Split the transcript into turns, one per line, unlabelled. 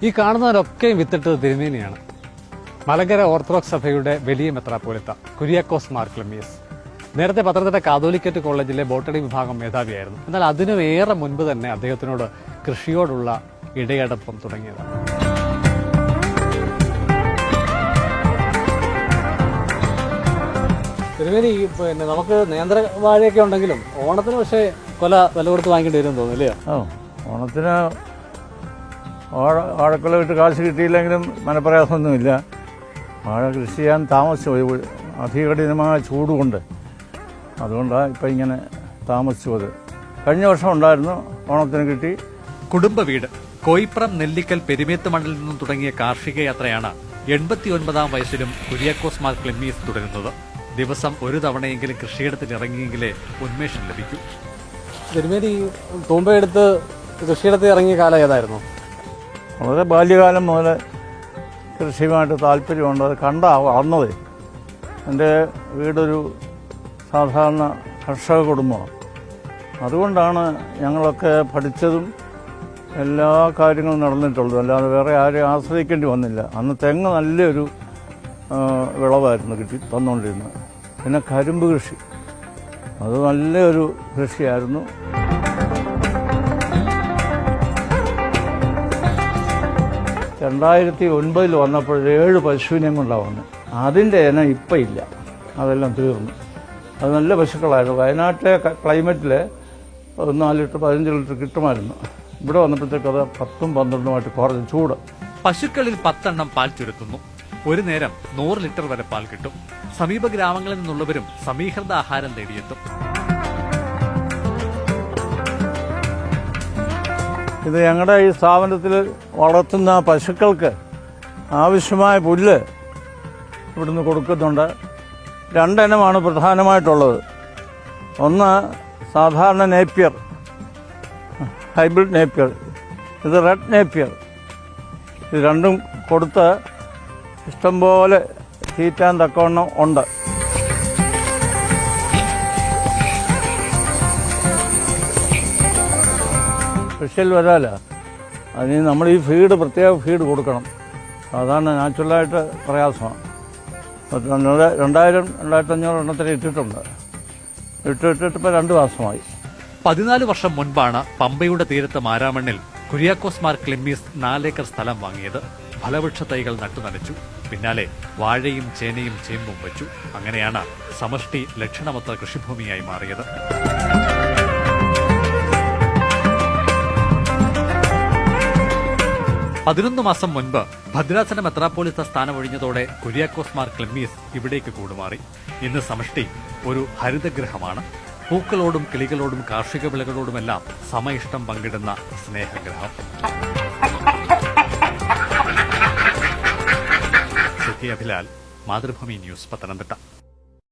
ഈ കാണുന്നവരൊക്കെയും വിത്തിട്ടത് തിരുമേനിയാണ്. മലങ്കര ഓർത്തഡോക്സ് സഭയുടെ വലിയ മെത്രാപ്പോലിത്ത കുര്യാക്കോസ് മാർ ക്ലെമ്മീസ്. നേരത്തെ പത്തനംതിട്ട കാതോലിക്കറ്റ് കോളേജിലെ ബോട്ടണി വിഭാഗം മേധാവിയായിരുന്നു. എന്നാൽ അതിനും ഏറെ മുൻപ് തന്നെ അദ്ദേഹത്തിനോട് കൃഷിയോടുള്ള ഇടയടപ്പം തുടങ്ങിയതാണ്. തിരുമേനി, പിന്നെ നമുക്ക് നേന്ത്രവാഴയൊക്കെ ഉണ്ടെങ്കിലും ഓണത്തിന് പക്ഷേ വില കൊടുത്ത് വാങ്ങിക്കേണ്ടി വരും തോന്നുന്നില്ലേ?
ഓണത്തിന് വാഴക്കൊല വിട്ട് കാശ് കിട്ടിയില്ലെങ്കിലും മനപ്രയാസമൊന്നുമില്ല. വാഴ കൃഷി ചെയ്യാൻ താമസിച്ചു പോയി, അധികഠിനമായ ചൂടുകൊണ്ട്. അതുകൊണ്ടാണ് ഇപ്പം ഇങ്ങനെ താമസിച്ചു പോയത്. കഴിഞ്ഞ വർഷം ഉണ്ടായിരുന്നു, ഓണത്തിന് കിട്ടി.
കുടുംബ വീട് കോയിപ്രം നെല്ലിക്കൽ പെരുമേത്ത് മണ്ഡലിൽ നിന്നും തുടങ്ങിയ കാർഷിക യാത്രയാണ് 89-ാം വയസ്സിലും കുര്യാക്കോസ് മാർ ക്ലെമ്മീസ് തുടരുന്നത്. ദിവസം ഒരു തവണയെങ്കിലും കൃഷിയിടത്തിൽ ഇറങ്ങിയെങ്കിലേ ഉന്മേഷം ലഭിക്കൂ.
തിരുമേനി തൂമ്പയെടുത്ത് കൃഷിയിടത്തിൽ ഇറങ്ങിയ കാലം ഏതായിരുന്നു?
വളരെ ബാല്യകാലം മുതൽ കൃഷിയുമായിട്ട് താല്പര്യമുണ്ട്. അത് വളർന്നത്. എൻ്റെ വീടൊരു സാധാരണ കർഷക കുടുംബമാണ്. അതുകൊണ്ടാണ് ഞങ്ങളൊക്കെ പഠിച്ചതും എല്ലാ കാര്യങ്ങളും നടന്നിട്ടുള്ളത്. അല്ലാതെ വേറെ ആരെയും ആശ്രയിക്കേണ്ടി വന്നില്ല. അന്ന് തെങ്ങ് നല്ലൊരു വിളവായിരുന്നു തന്നുകൊണ്ടിരുന്നത്. പിന്നെ കരിമ്പ് കൃഷി, അത് നല്ലൊരു കൃഷിയായിരുന്നു. (2009) വന്നപ്പോൾ 7 പശുവിനെയും കൊണ്ടാണ് വന്നത്. അതിൻ്റെ ഇനം ഇപ്പം ഇല്ല, അതെല്ലാം തീർന്നു. അത് നല്ല പശുക്കളായിരുന്നു. വയനാട്ടിലെ ക്ലൈമറ്റിൽ 4 ലിറ്റർ 15 ലിറ്റർ കിട്ടുമായിരുന്നു. ഇവിടെ വന്നപ്പോഴത്തേക്ക് അത് 10-12 കുറഞ്ഞു ചൂട്.
പശുക്കളിൽ 10 എണ്ണം പാൽ ചുരത്തുന്നു. ഒരു നേരം 100 ലിറ്റർ വരെ പാൽ കിട്ടും. സമീപ ഗ്രാമങ്ങളിൽ നിന്നുള്ളവരും സമീകൃത ആഹാരം തേടിയെത്തും.
ഇത് ഞങ്ങളുടെ ഈ സ്ഥാപനത്തിൽ വളർത്തുന്ന പശുക്കൾക്ക് ആവശ്യമായ പുല്ല് ഇവിടുന്ന് കൊടുക്കുന്നുണ്ട്. 2 ഇനമാണ് പ്രധാനമായിട്ടുള്ളത്. ഒന്ന് സാധാരണ നേപ്പിയർ, ഹൈബ്രിഡ് നേപ്പിയർ. ഇത് റെഡ് നേപ്പിയർ. ഇത് രണ്ടും കൊടുത്ത് ഇഷ്ടംപോലെ തീറ്റാൻ തക്കവണ്ണം ഉണ്ട്. സ്പെഷ്യൽ വരാല അതിന് നമ്മൾ ഈ പ്രത്യേക ഫീഡ് കൊടുക്കണം. സാധാരണ നാച്ചുറലായിട്ട് പ്രയാസമാണ്. 2000-2500 എണ്ണത്തിന് ഇട്ടിട്ടുണ്ട്. ഇട്ടിട്ടിപ്പോൾ 2 മാസമായി.
14 വർഷം മുൻപാണ് പമ്പയുടെ തീരത്ത് മാരാമണ്ണിൽ കുര്യാക്കോസ് മാർ ക്ലെമ്മീസ് 4 ഏക്കർ സ്ഥലം വാങ്ങിയത്. ഫലവൃക്ഷ തൈകൾ നട്ടുനനച്ചു. പിന്നാലെ വാഴയും ചേനയും ചേമ്പും വെച്ചു. അങ്ങനെയാണ് സമഷ്ടി ലക്ഷണമൊത്ത കൃഷിഭൂമിയായി മാറിയത്. 11 മാസം മുൻപ് ഭദ്രാസന മെത്രാപ്പോലിത്ത സ്ഥാനമൊഴിഞ്ഞതോടെ കുര്യാക്കോസ് മാർ ക്ലെമ്മീസ് ഇവിടേക്ക് കൂടുമാറി. ഇന്ന് സമഷ്ടി ഒരു ഹരിതഗ്രഹമാണ്. പൂക്കളോടും കിളികളോടും കാർഷിക വിളകളോടുമെല്ലാം സമയിഷ്ടം പങ്കിടുന്ന സ്നേഹഗ്രഹം. അഭിലാൽ, മാതൃഭൂമി ന്യൂസ്, പത്തനംതിട്ട.